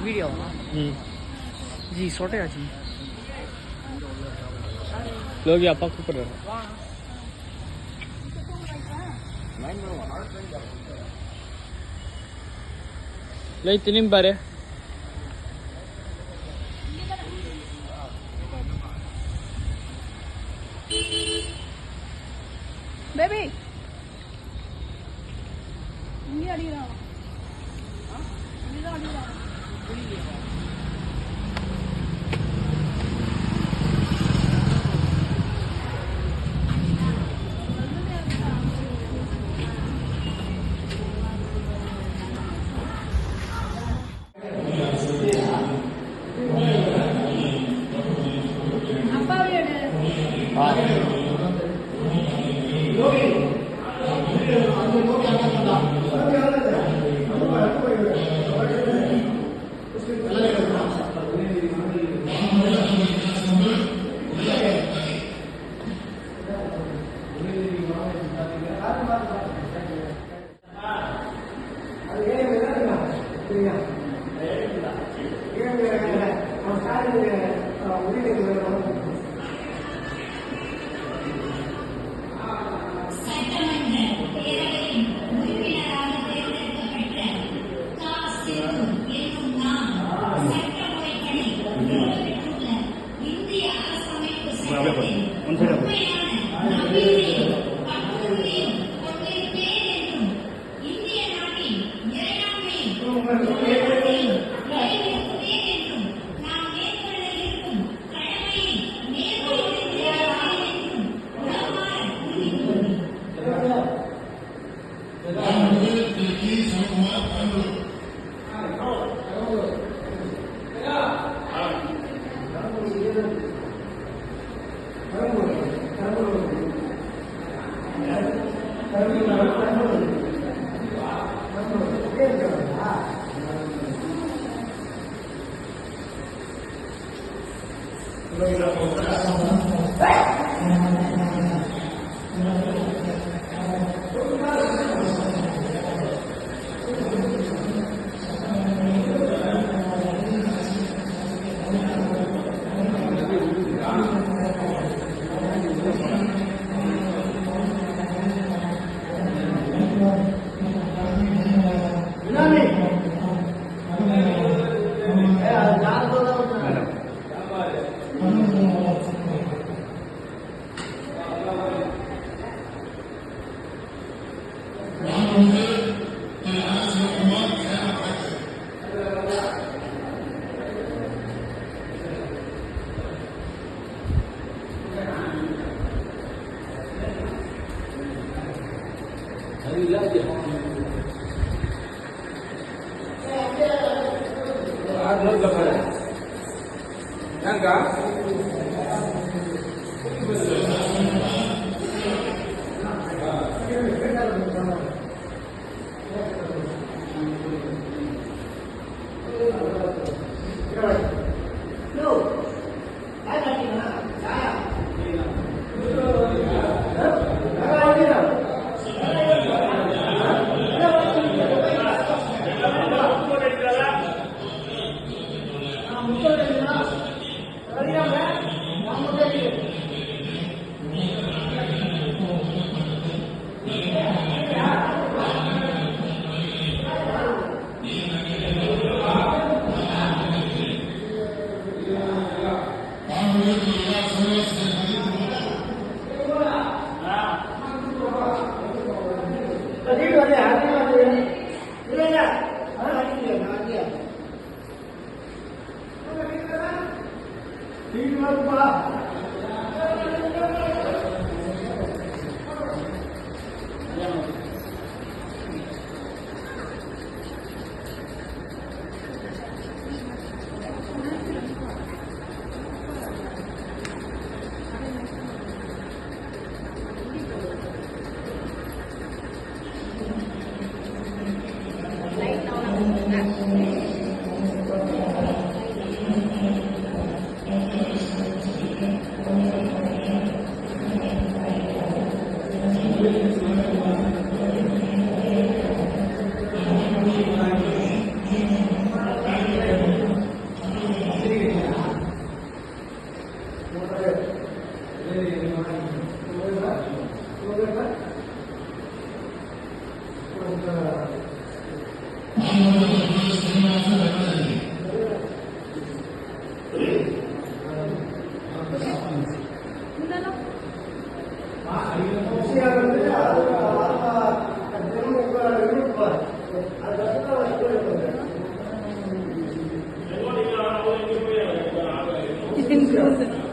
Video जी छोटे जी लोग அப்பா கூப்பிடுறாரு லை திரும்பி பாரு பேபி இங்க அடிடா இங்க அடிடா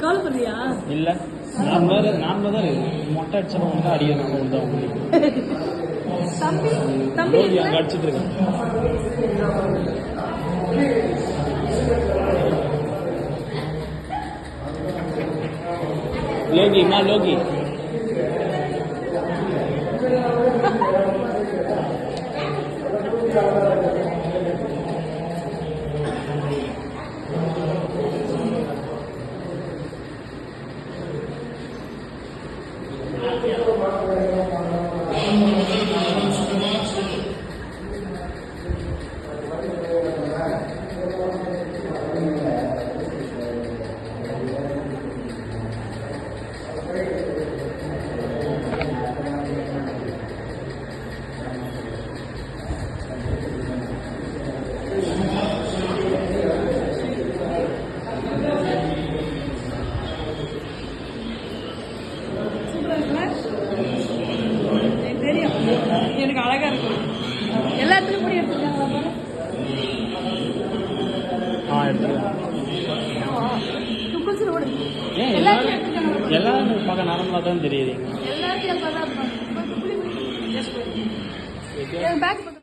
கால் பண்ணியா இல்ல நான் தான் மொட்டை அடிச்சவங்க வந்து அடிக்கணும் தம்பி தம்பி அங்க அடிச்சிட்டு இருக்கேன். லோகி எனக்கு அழகா இருக்கும். எல்லாத்துலயும் கூட எடுத்துருக்காங்க. எல்லாரும் பார்க்க நார்மலா தான் தெரியுது. எல்லாத்தையும்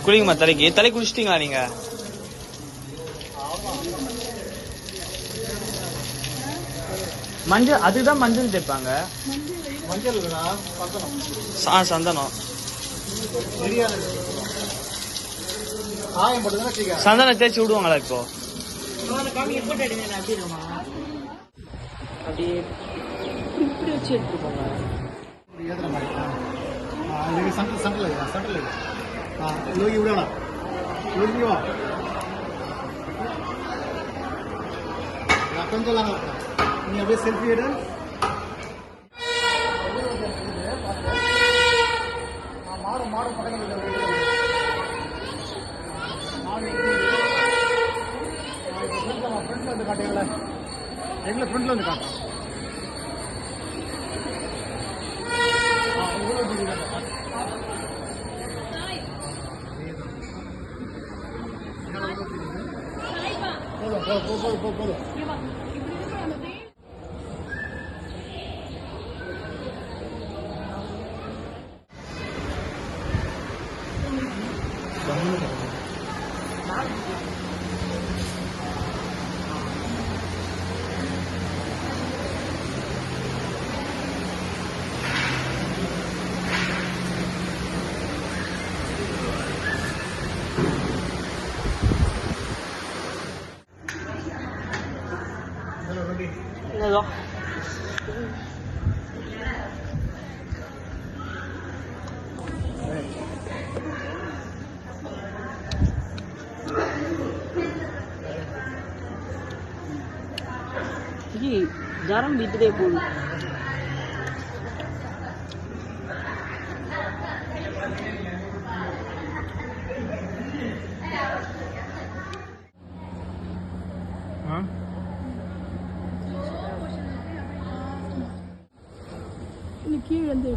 குளிங்கம்மா தலை குளிச்சிட்டீங்களா நீங்க? மஞ்சள் அதுதான் மஞ்சள் தேய்ப்பாங்க. சந்தனம் சந்தனம் தேய்ச்சி விடுவாங்களா இப்போ? அப்படியே இப்படி வச்சு எடுத்துக்கோங்க. लोगी उड़ाना लोगी वा अपन तो लाना नहीं अभी सेल्फी है मारो मारो पकड़ ले फ्रंट வந்து காட்டுங்களா எங்க ஃப்ரண்ட்ல வந்து காட்டு போதும் என்னதோ ஜரம் வீட்டுதே போகுது. கீழே வந்து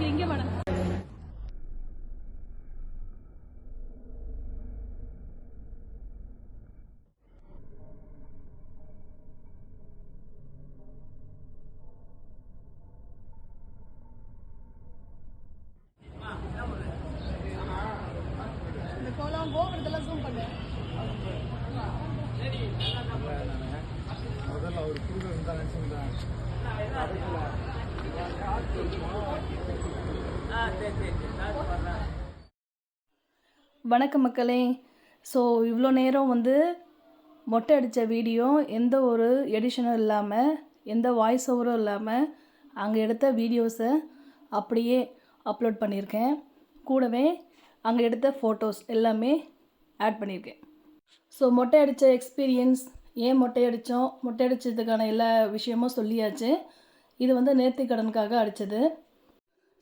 இங்க கோலம் கோபுரத்தெல்லாம் ஜூம் பண்ணு. முதல்ல அவர் கொடுக்குறது தான் நினச்சிருந்தேன். வணக்கம் மக்களே. ஸோ இவ்வளோ நேரம் வந்து மொட்டை அடித்த வீடியோ எந்த ஒரு எடிஷனும் இல்லாமல், எந்த வாய்ஸ் ஓவரும் இல்லாமல் அங்கே எடுத்த வீடியோஸை அப்படியே அப்லோட் பண்ணியிருக்கேன். கூடவே அங்கே எடுத்த ஃபோட்டோஸ் எல்லாமே ஆட் பண்ணியிருக்கேன். ஸோ மொட்டை அடித்த எக்ஸ்பீரியன்ஸ், ஏன் மொட்டை அடித்தோம், மொட்டை அடித்ததுக்கான எல்லா விஷயமும் சொல்லியாச்சு. இது வந்து நேர்த்திக்கடனுக்காக அடித்தது.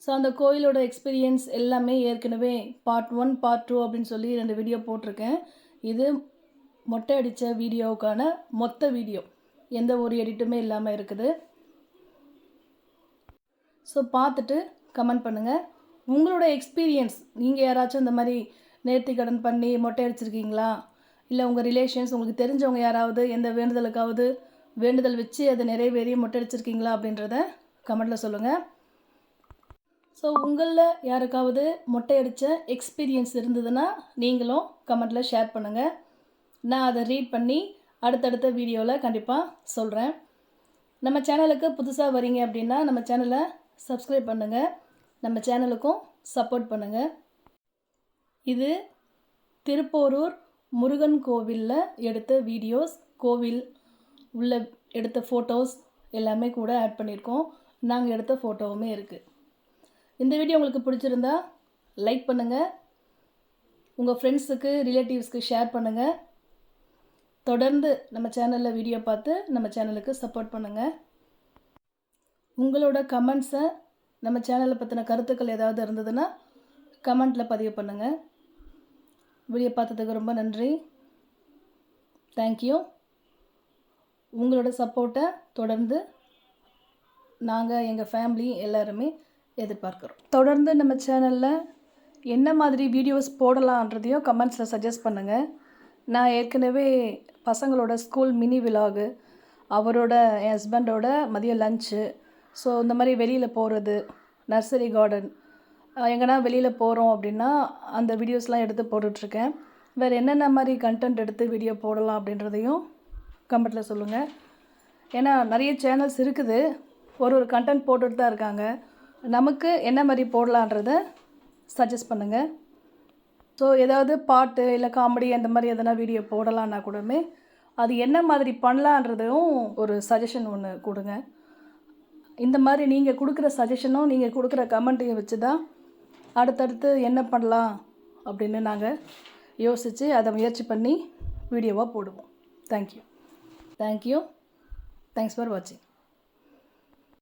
ஸோ அந்த கோயிலோட எக்ஸ்பீரியன்ஸ் எல்லாமே ஏற்கனவே பார்ட் 1 பார்ட் 2 அப்படின்னு சொல்லி 2 வீடியோ போட்டிருக்கேன். இது மொட்டை அடித்த வீடியோவுக்கான மொத்த வீடியோ, எந்த ஒரு எடிட்டுமே இல்லாமல் இருக்குது. ஸோ பார்த்துட்டு கமெண்ட் பண்ணுங்கள் உங்களோட எக்ஸ்பீரியன்ஸ். நீங்கள் யாராச்சும் இந்த மாதிரி நேர்த்திக்கடன் பண்ணி மொட்டை அடிச்சிருக்கீங்களா, இல்லை உங்கள் ரிலேஷன்ஸ், உங்களுக்கு தெரிஞ்சவங்க யாராவது எந்த வேண்டுதலுக்காவது வேண்டுதல் வச்சு அதை நிறைவேறி மொட்டை அடிச்சிருக்கீங்களா அப்படின்றத கமெண்டில் சொல்லுங்கள். ஸோ உங்களில் யாருக்காவது மொட்டை அடித்த எக்ஸ்பீரியன்ஸ் இருந்ததுன்னா நீங்களும் கமெண்டில் ஷேர் பண்ணுங்கள். நான் அதை ரீட் பண்ணி அடுத்தடுத்த வீடியோவில் கண்டிப்பாக சொல்கிறேன். நம்ம சேனலுக்கு புதுசாக வரீங்க அப்படின்னா நம்ம சேனலை சப்ஸ்கிரைப் பண்ணுங்கள், நம்ம சேனலுக்கும் சப்போர்ட் பண்ணுங்கள். இது திருப்போரூர் முருகன் கோவிலில் எடுத்த வீடியோஸ், கோவில் உள்ள எடுத்த ஃபோட்டோஸ் எல்லாமே கூட ஆட் பண்ணியிருக்கோம். நாங்கள் எடுத்த ஃபோட்டோவுமே இருக்குது. இந்த வீடியோ உங்களுக்கு பிடிச்சிருந்தா லைக் பண்ணுங்கள், உங்கள் ஃப்ரெண்ட்ஸுக்கு ரிலேட்டிவ்ஸ்க்கு ஷேர் பண்ணுங்கள். தொடர்ந்து நம்ம சேனலில் வீடியோ பார்த்து நம்ம சேனலுக்கு சப்போர்ட் பண்ணுங்கள். உங்களோட கமெண்ட்ஸை, நம்ம சேனலை பற்றின கருத்துக்கள் ஏதாவது இருந்ததுன்னா கமெண்ட்டில் பதிவு பண்ணுங்கள். வீடியோ பார்த்ததுக்கு ரொம்ப நன்றி. தேங்க்யூ. உங்களோட சப்போர்ட்டை தொடர்ந்து நாங்கள், எங்கள் ஃபேமிலி எல்லாருமே எதிர்பார்க்குறோம். தொடர்ந்து நம்ம சேனலில் என்ன மாதிரி வீடியோஸ் போடலான்றதையும் கமெண்ட்ஸில் சஜஸ்ட் பண்ணுங்கள். நான் ஏற்கனவே பசங்களோட ஸ்கூல் மினி விலாகு, அவரோட என் ஹஸ்பண்டோட மதிய லஞ்சு, ஸோ இந்த மாதிரி வெளியில் போகிறது, நர்சரி கார்டன், எங்கன்னா வெளியில் போகிறோம் அப்படின்னா அந்த வீடியோஸ்லாம் எடுத்து போட்டுட்ருக்கேன். வேறு என்னென்ன மாதிரி கண்டென்ட் எடுத்து வீடியோ போடலாம் அப்படின்றதையும் கமெண்ட்டில் சொல்லுங்கள். ஏன்னா நிறைய சேனல்ஸ் இருக்குது, ஒரு கண்டென்ட் போட்டுட்டு தான் இருக்காங்க. நமக்கு என்ன மாதிரி போடலான்றதை சஜஸ்ட் பண்ணுங்கள். ஸோ ஏதாவது பாட்டு இல்லை காமெடி அந்த மாதிரி எதனா வீடியோ போடலான்னா கூடமே அது என்ன மாதிரி பண்ணலான்றதையும் ஒரு சஜஷன் ஒன்று கொடுங்க. இந்த மாதிரி நீங்கள் கொடுக்குற சஜஷனும் நீங்கள் கொடுக்குற கமெண்ட்டையும் வச்சு தான் அடுத்தடுத்து என்ன பண்ணலாம் அப்படின்னு நாங்கள் யோசித்து அதை முயற்சி பண்ணி வீடியோவாக போடுவோம். தேங்க்யூ. தேங்க்ஸ் ஃபார் வாட்சிங்.